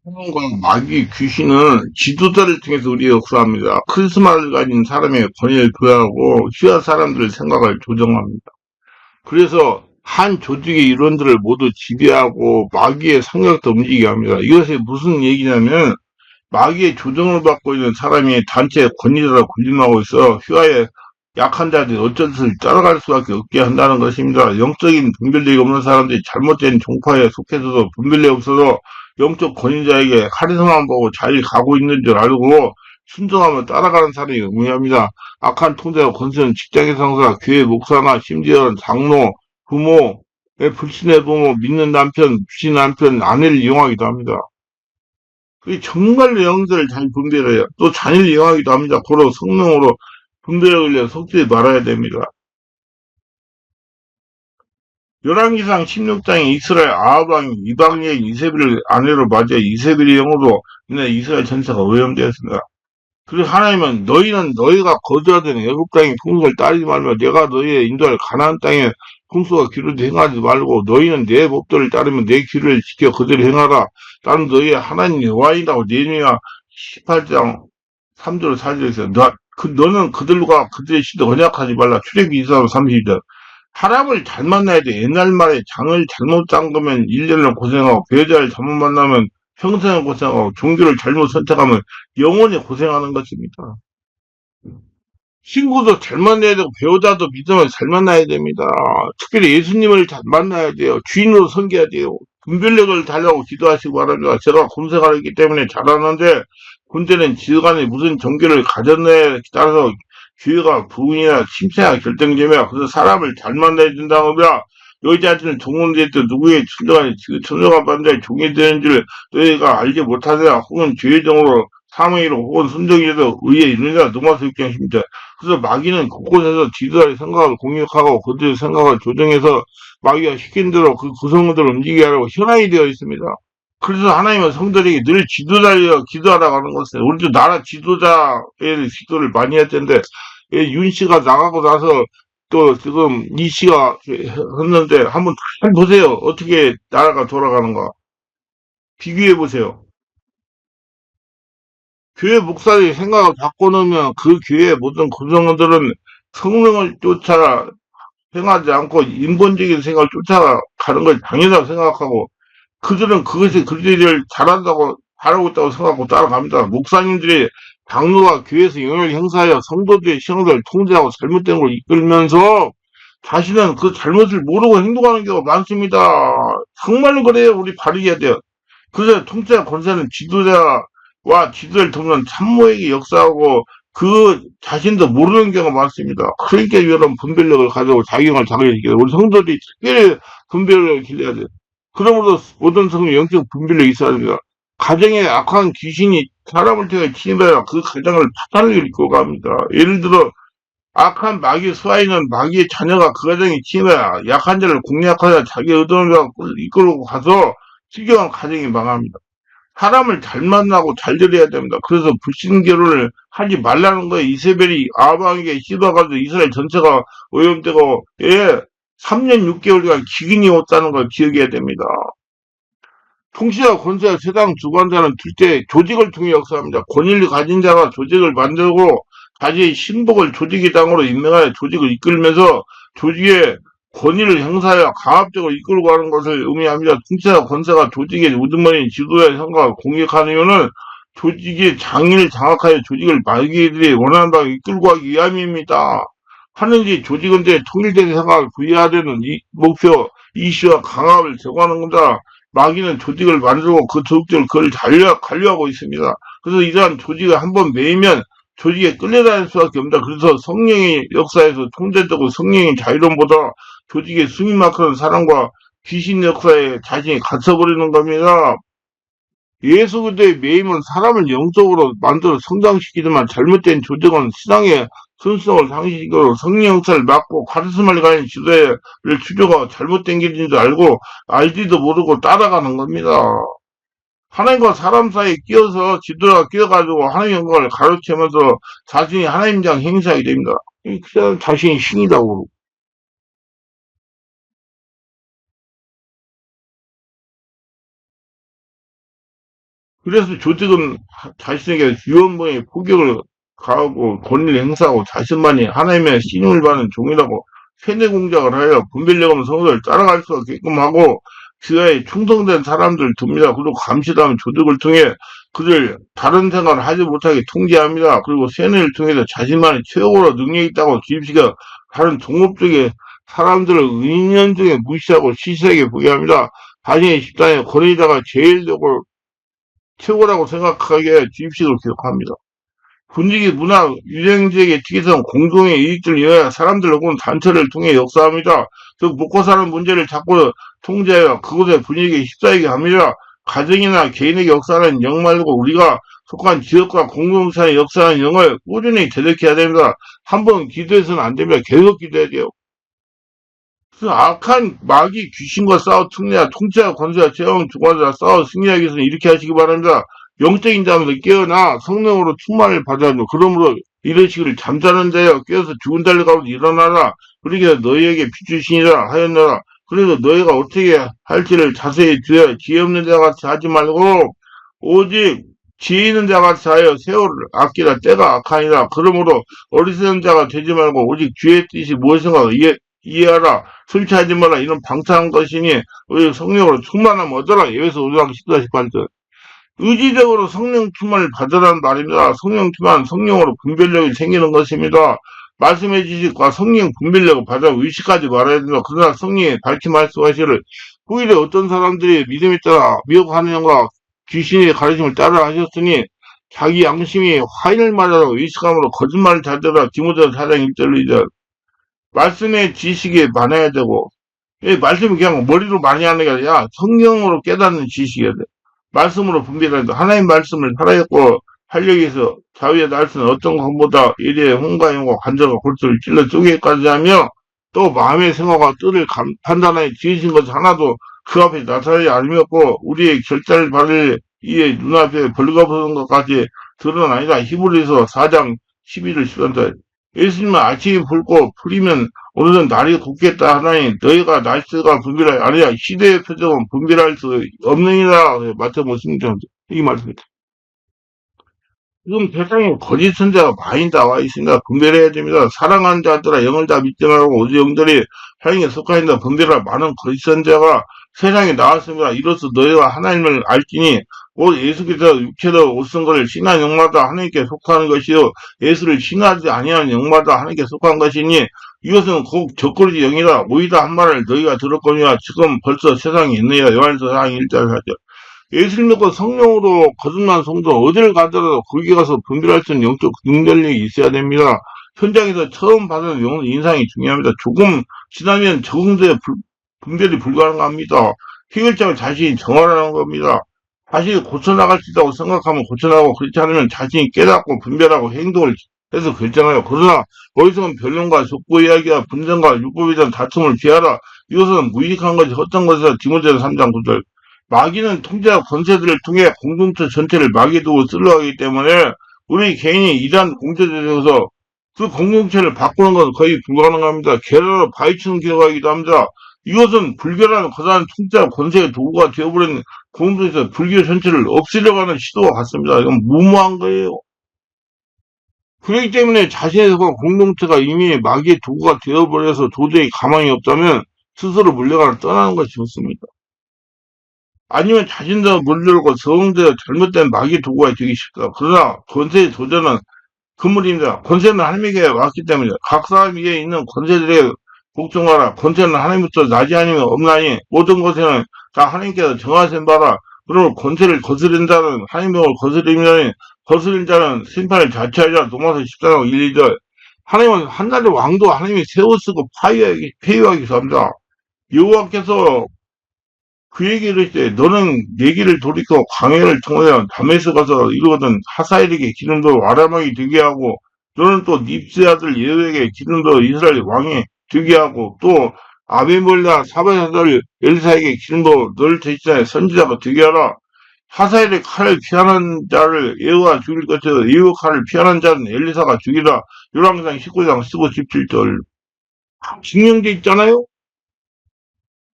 사람과 마귀 귀신은 지도자를 통해서 우리가 구합니다. 크리스마를 가진 사람의 권위를 부여하고 휘하 사람들의 생각을 조정합니다. 그래서 한 조직의 일원들을 모두 지배하고 마귀의 성격도 움직이게 합니다. 이것이 무슨 얘기냐면 마귀의 조정을 받고 있는 사람이 단체의 권위자라 군림하고 있어 휘하의 약한 자들이 어쩔 수 없이 따라갈 수밖에 없게 한다는 것입니다. 영적인 분별력이 없는 사람들이 잘못된 종파에 속해서도 분별력이 없어서 영적 권위자에게 카리스마만 보고 잘 가고 있는 줄 알고 순종하며 따라가는 사람이 의미합니다. 악한 통제와 권세는 직장의 상사, 교회 목사나 심지어 장로, 부모의 불신의 부모, 믿는 남편, 불신 남편, 아내를 이용하기도 합니다. 그게 정말로 영들을 잘 분별해요. 또 자녀를 이용하기도 합니다. 고로 성령으로 분별하려 속지 말아야 됩니다. 열왕기상 16장에 이스라엘 아합 왕이 이방 여인 이세벨을 아내로 맞아 이세벨의 영으로 인해 이스라엘 전체가 오염되었습니다. 그리고 하나님은 너희는 너희가 거주하던 애굽 땅의 풍속을 따르지 말며 내가 너희의 인도할 가나안 땅의 풍속과 기를 행하지 말고 너희는 내 법도를 따르며 내 길을 지켜 그대로 행하라. 나는 너희의 하나님 여호와이라고 네미야 18장 3절 4절에서 너는 그들과 그들의 시도 언약하지 말라. 출애굽기 24장 30절. 사람을 잘 만나야 돼. 옛날 말에 장을 잘못 담그면 1년을 고생하고 배우자를 잘못 만나면 평생을 고생하고 종교를 잘못 선택하면 영원히 고생하는 것입니다. 친구도 잘 만나야 되고 배우자도 믿음을 잘 만나야 됩니다. 특별히 예수님을 잘 만나야 돼요. 주인으로 섬겨야 돼요. 분별력을 달라고 기도하시기 바랍니다. 제가 군생활을 했기 때문에 잘하는데 군대는 지휘관이 무슨 종교를 가졌느냐에 따라서 교회가 부흥이나 침체나 결정점이야. 그래서 사람을 잘 만나야 된다고 합니다. 여자한테는 종혼됐든 누구의 천정한 반대에 종이 되는 줄 너희가 알지 못하세요. 혹은 죄의정으로 사명이로 혹은 순종이라도 의에 이르느냐 노마스 입장입니다. 그래서 마귀는 곳곳에서 지도자의 생각을 공격하고 그들의 생각을 조정해서 마귀가 시킨 대로 그 구성원들을 움직이게 하려고 현황이 되어 있습니다. 그래서 하나님은 성도에게 늘 지도자여 기도하라고 하는 것이에요. 우리도 나라 지도자의 기도를 많이 했던데 윤 씨가 나가고 나서 또 지금 이 씨가 했는데 한번 잘 보세요. 어떻게 나라가 돌아가는가 비교해 보세요. 교회 목사들이 생각을 바꿔놓으면 그 교회 모든 구성원들은 성령을 쫓아 행하지 않고 인본적인 생각을 쫓아가는 걸 당연하다고 생각하고 그들은 그것이 그들을 잘한다고 잘하고 있다고 생각하고 따라갑니다. 목사님들이 장로가 교회에서 영향을 행사하여 성도들의 신앙을 통제하고 잘못된 걸 이끌면서 자신은 그 잘못을 모르고 행동하는 경우가 많습니다. 정말로 그래요. 우리 바르게 해야 돼요. 그래서 통치자 권세는 지도자와 지도를 돕는 참모에게 역사하고 그 자신도 모르는 경우가 많습니다. 그러니까 이런 분별력을 가지고 자기를 자극시켜요. 우리 성도들이 특별히 분별력을 길러야 돼요. 그러므로 모든 성도 영적 분별력이 있어야 됩니다. 가정에 악한 귀신이 사람을 통해 침입하여 그 가정을 파탄을 이끌고 갑니다. 예를 들어 악한 마귀 수하에는 마귀의 자녀가 그 가정에 침입하여 약한 자를 공략하여 자기 의도를 이끌고 가서 실경한 가정이 망합니다. 사람을 잘 만나고 잘 들여야 됩니다. 그래서 불신 결혼을 하지 말라는 거예요. 이세벨이 아방에게 시도가지고 이스라엘 전체가 오염되고 3년 6개월간 기근이 왔다는 걸 기억해야 됩니다. 통치자, 권세자, 세상 주관자는 둘째 조직을 통해 역사합니다. 권위를 가진 자가 조직을 만들고 자기의 신복을 조직의 당으로 임명하여 조직을 이끌면서 조직의 권위를 행사하여 강압적으로 이끌고 가는 것을 의미합니다. 통치자, 권세가 조직의 우두머리 지도자의 생각을 공격하는 이유는 조직의 장인을 장악하여 조직을 마귀들이 원하는 바로 이끌고 가기 위함입니다. 하는지 조직은 통일된 생각을 부여하려는 이 목표, 이슈와 강압을 제거하는 겁니다. 마귀는 조직을 만들고 그 조직들을 그걸 관리하고 있습니다. 그래서 이러한 조직을 한번 매이면 조직에 끌려다닐 수밖에 없습니다. 그래서 성령의 역사에서 통제되고 성령의 자유론보다 조직의 숨이 막히는 사람과 귀신 역사에 자신이 갇혀버리는 겁니다. 예수 그리스도의 매임은 사람을 영적으로 만들어 성장시키지만 잘못된 조직은 신앙의 순수성을 상실시키고 성령 역사를 막고 카리스마를 가진 지도자를 추조가 잘못된 길인 줄 알고 알지도 모르고 따라가는 겁니다. 하나님과 사람 사이에 끼어서 지도자가 끼어가지고 하나님의 영광을 가로채면서 자신이 하나님장 행사하게 됩니다. 그냥 자신이 신이라고 그러고. 그래서 조직은 자신에게 유언봉의 포격을 가하고 권리를 행사하고 자신만이 하나님의 신임을 받는 종이라고 세뇌 공작을 하여 분별력없는 성도를 따라갈 수 없게끔 하고 그에 충성된 사람들을 둡니다. 그리고 감시하는 조직을 통해 그들 다른 생활을 하지 못하게 통제합니다. 그리고 세뇌를 통해서 자신만이 최고로 능력이 있다고 기입시켜 다른 종업적인 사람들을 은연중에 무시하고 시세하게 보게 합니다. 자신의 집단의 권위자가 제일 되고 최고라고 생각하기에 주입식을 기록합니다. 분위기, 문화, 유행지역의 특이성, 공동의 이익들을 위하여 사람들 혹은 단체를 통해 역사합니다. 즉 먹고 사는 문제를 자꾸 통제하여 그곳의 분위기에 휩싸이게 합니다. 가정이나 개인에게 역사하는 영 말고 우리가 속한 지역과 공동체의 역사하는 영을 꾸준히 되새겨야 됩니다. 한번 기도해서는 안 됩니다. 계속 기도해야 돼요. 그 악한 마귀 귀신과 싸워 승리하 통치와 권세와 재앙 주관자 싸워 승리하기 위해서는 이렇게 하시기 바랍니다. 영적인 잠에서 깨어나 성령으로 충만을 받아야 그러므로 이르시기를 잠자는 자여 깨어서 죽은 자를 가운데 일어나라. 그러기에 너희에게 비추시니라 하였노라. 그래서 너희가 어떻게 할지를 자세히 두어 지혜 없는 자 같이 하지 말고 오직 지혜 있는 자 같이 하여 세월을 아끼라. 때가 악하니라. 그러므로 어리석은 자가 되지 말고 오직 주의 뜻이 무엇인가 이해하라. 술 취하지 마라. 이런 방탕한 것이니 우리 성령으로 충만함 얻어라. 에베소 5장 14-18절. 의지적으로 성령 충만을 받으라는 말입니다. 성령 충만, 성령으로 분별력이 생기는 것입니다. 말씀의 지식과 성령 분별력을 받아 의식하지 말아야 된다. 그러나 성령이 밝히 말씀하시를 오히려 어떤 사람들이 믿음에 따라 미혹하는 영과 귀신의 가르침을 따라 하셨으니 자기 양심이 화인을 맞아서 의식함으로 거짓말을 자들어 디모데 4장 1절로 2절. 말씀의 지식이 많아야 되고, 이 말씀이 그냥 머리로 많이 하는 게 아니라 성경으로 깨닫는 지식이어야 돼. 말씀으로 분별해야 돼. 하나님 말씀을 살아있고 하려기 위해서 자위의 날씨는 어떤 것보다 이리의 홍가영과 관절과 골수를 찔러 쪼개기까지 하며 또 마음의 생각과 뜻을 판단하여 지으신 것 하나도 그 앞에 나타나지 않으었고 우리의 결단을 받을 이의 눈앞에 벌거벗은 것까지 드러나니라. 히브리서 4장 11절 13절. 예수님은 아침이 붉고 풀이면 오늘은 날이 곱겠다 하나니 너희가 날씨가 분별할 아니야 시대의 표적은 분별할 수 없느니라. 마태복음 16장 이 말씀입니다. 지금 세상에 거짓 선자가 많이 나와 있으니까 분별해야 됩니다. 사랑하는 자들아 영을 다 믿지 말고 오직 영들이 하나님에 속하인다 분별할 많은 거짓 선자가 세상에 나왔습니다. 이로써 너희가 하나님을 알지니 곧 예수께서 육체로 옷쓴 것을 신한 영마다 하나님께 속하는 것이요 예수를 신하지 아니하는 영마다 하나님께 속한 것이니 이것은 곧 적그리스 영이라 오이다 한 말을 너희가 들었거니와 지금 벌써 세상에 있느니라. 요한서 4장 1절 4절. 예수를 믿고 성령으로 거듭난 성도 어디를 가더라도 거기 가서 분별할 수 있는 영적 능력이 있어야 됩니다. 현장에서 처음 받은 인상이 중요합니다. 조금 지나면 적응도의 분별이 불가능합니다. 해결책을 자신이 정하라는 겁니다. 자신이 고쳐나갈 수 있다고 생각하면 고쳐나가고 그렇지 않으면 자신이 깨닫고 분별하고 행동을 해서 결정해요. 그러나 어리석은 변론과 족보 이야기와 분쟁과 율법에 대한 다툼을 피하라. 이것은 무익한 것이 헛된 것이라. 디모데서 3장 9절. 마귀는 통제와 권세들을 통해 공동체 전체를 마귀에 두고 쓰려 하기 때문에 우리 개인이 이러한 공동체에 대해서 그 공동체를 바꾸는 것은 거의 불가능합니다. 계란으로 파헤치는 기도하기도 합니다. 이것은 불교라는 거대한 통제와 권세의 도구가 되어버린 공동체에서 불교 전체를 없애려고 하는 시도와 같습니다. 이건 무모한 거예요. 그렇기 때문에 자신의 속한 공동체가 이미 마귀의 도구가 되어버려서 도저히 가망이 없다면 스스로 물러가서 떠나는 것이 좋습니다. 아니면 자신도 물들고 성대로 잘못된 마귀 도구가 되기 쉽다. 그러나 권세의 도전은 금물입니다. 권세는 하나님에게 왔기 때문에 각 사람 위에 있는 권세들에게 복종하라. 권세는 하나님부터 나지 아니면 없나니 모든 것에는 다 하나님께서 정하신 바라. 그러므로 권세를 거스린 자는 하나님의 거스리면 거스린 자는 심판을 자체하자. 로마서 14장 1, 2절. 하나님은 한 나라의 왕도 하나님이 세워쓰고 폐위하기 위해서합니다. 여호와께서 그 얘기를 때 너는 얘기를 돌이켜 광야를 통하여 다메스 가서 이루거든 하사엘에게 기름도 아람왕이 되게 하고 너는 또 닙스의 아들 예후에게 기름도 이스라엘 왕이 되게 하고 또 아비몰라 사바의 아들 엘사에게 기름도 너를 대신하여 선지자가 되게 하라. 하사엘의 칼을 피하는 자를 예후가 죽일 것이요 예후 칼을 피하는 자는 엘리사가 죽이라. 열왕기상 19장 15, 17절 증명돼 있잖아요.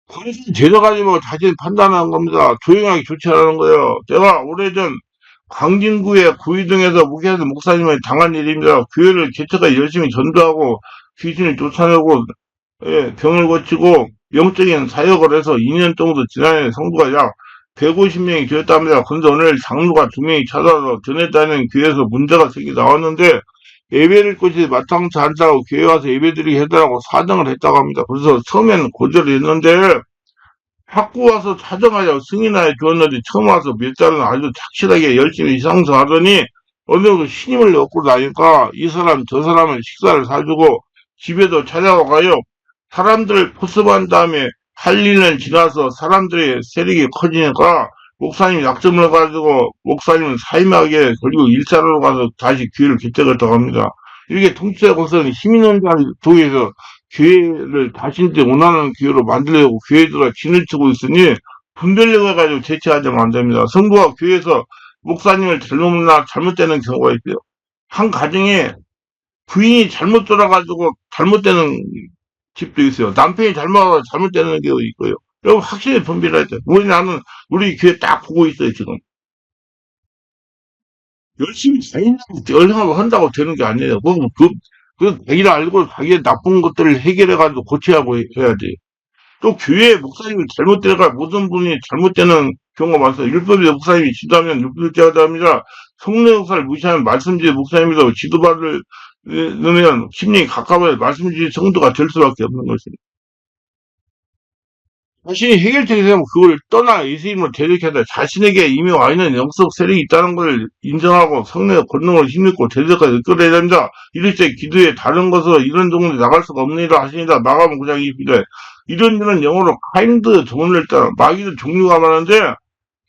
그것을 데려가지고 자신 판단하는 겁니다. 조용하게 조치하라는 거예요. 제가 오래전 광진구의 구이동에서 목회하는 목사님이 당한 일입니다. 교회를 개척해 열심히 전도하고 귀신을 쫓아내고 예, 병을 고치고 영적인 사역을 해서 2년 정도 지나는 성도가 약 150명이 되었답니다. 그런데 오늘 장로가 2명이 찾아와서 전했다는 교회에서 문제가 생기 나왔는데 예배를 곳이 마땅치 않다고 교회 와서 예배드리게 해달라고 사정을 했다고 합니다. 그래서 처음에는 거절을 했는데 학교 와서 사정하자고 승인하여 주었는데 처음 와서 몇 달은 아주 착실하게 열심히 이상서하더니 어느 정도 신임을 얻고 나니까 이 사람 저 사람은 식사를 사주고 집에도 찾아와가요. 사람들을 포섭한 다음에 할 일은 지나서 사람들의 세력이 커지니까 목사님 약점을 가지고 목사님은 사임하게 그리고 일사로 가서 다시 교회를 개척했다고 합니다. 이렇게 통치하고서는 힘 있는 자를 통해서 교회를 자신들이 원하는 교회로 만들려고 교회들과 진을 치고 있으니 분별력 해가지고 대체하자면 안 됩니다. 성도가 교회에서 목사님을 잘못 만나 잘못되는 경우가 있어요. 한 가정에 부인이 잘못 돌아가지고 잘못되는 집도 있어요. 남편이 잘못되는 경우도 있고요. 여러분 확실히 분별해야 돼요. 우리 교회 딱 보고 있어요 지금. 열심히 자인하고 한다고 되는 게 아니에요. 자기를 알고 자기의 나쁜 것들을 해결해가지고 고쳐야 해야 돼. 또 교회에 목사님이 잘못되가 모든 분이 잘못되는 경우가 많아요. 율법의 목사님이 지도하면 율법제하다 합니다. 성령 역사를 무시하면 말씀지의 목사님이라고 지도받을 면 심령이 가까워야 말씀지의 성도가 될 수밖에 없는 것입니다. 자신이 해결책이 되면 그걸 떠나 예수님을 대적해야 돼. 자신에게 이미 와 있는 영적 세력이 있다는 걸 인정하고 성령의 권능을 힘입고 대적까지 이끌어야 됩니다. 이럴 때 기도에 다른 것으로 이런 종문에 나갈 수가 없느니라 하시니다. 나가면 그냥 이 비례. 이런 영어로 카인드 종문을 따라 마귀도 종류가 많은데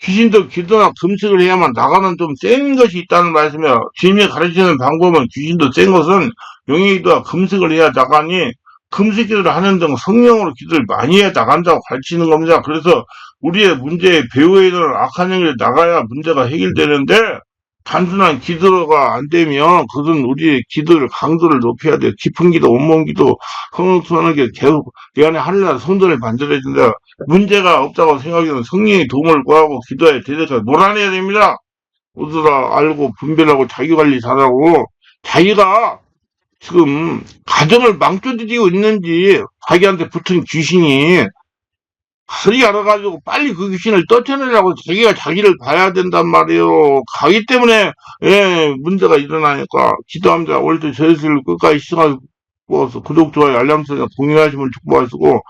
귀신도 기도나 금식을 해야만 나가는 좀 센 것이 있다는 말씀이야. 주님이 가르치는 방법은 귀신도 센 것은 영의 기도와 금식을 해야 나가니 금식 기도를 하는 등 성령으로 기도를 많이 해야 나간다고 가르치는 겁니다. 그래서 우리의 문제의 배후에 있는 악한 영이 나가야 문제가 해결되는데 단순한 기도가 안 되면 그것은 우리의 기도를 강도를 높여야 돼. 깊은 기도, 온몸 기도, 흥흥투하게 계속 내 안에 하늘나라 성전을 만들어야 된다. 문제가 없다고 생각하면 성령의 도움을 구하고 기도에 대해서 몰아내야 됩니다. 모두다 알고 분별하고 자기관리 잘하고 자기가 지금 가정을 망쳐들이고 있는지 자기한테 붙은 귀신이 그리 알아가지고 빨리 그 귀신을 떨쳐내려고 자기가 자기를 봐야 된단 말이에요. 가기 때문에 예, 문제가 일어나니까 기도합니다. 오늘도 저희를 끝까지 시청하셔서 구독, 좋아요, 알람 설정 공유하시면 축복하시고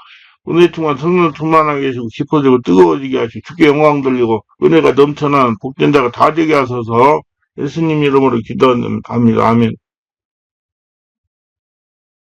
오늘 동안 성령 충만하게 계시고 깊어지고 뜨거워지게 하시고 주께 영광 돌리고 은혜가 넘쳐난 복된 자가 다 되게 하소서 예수님 이름으로 기도합니다. 아멘.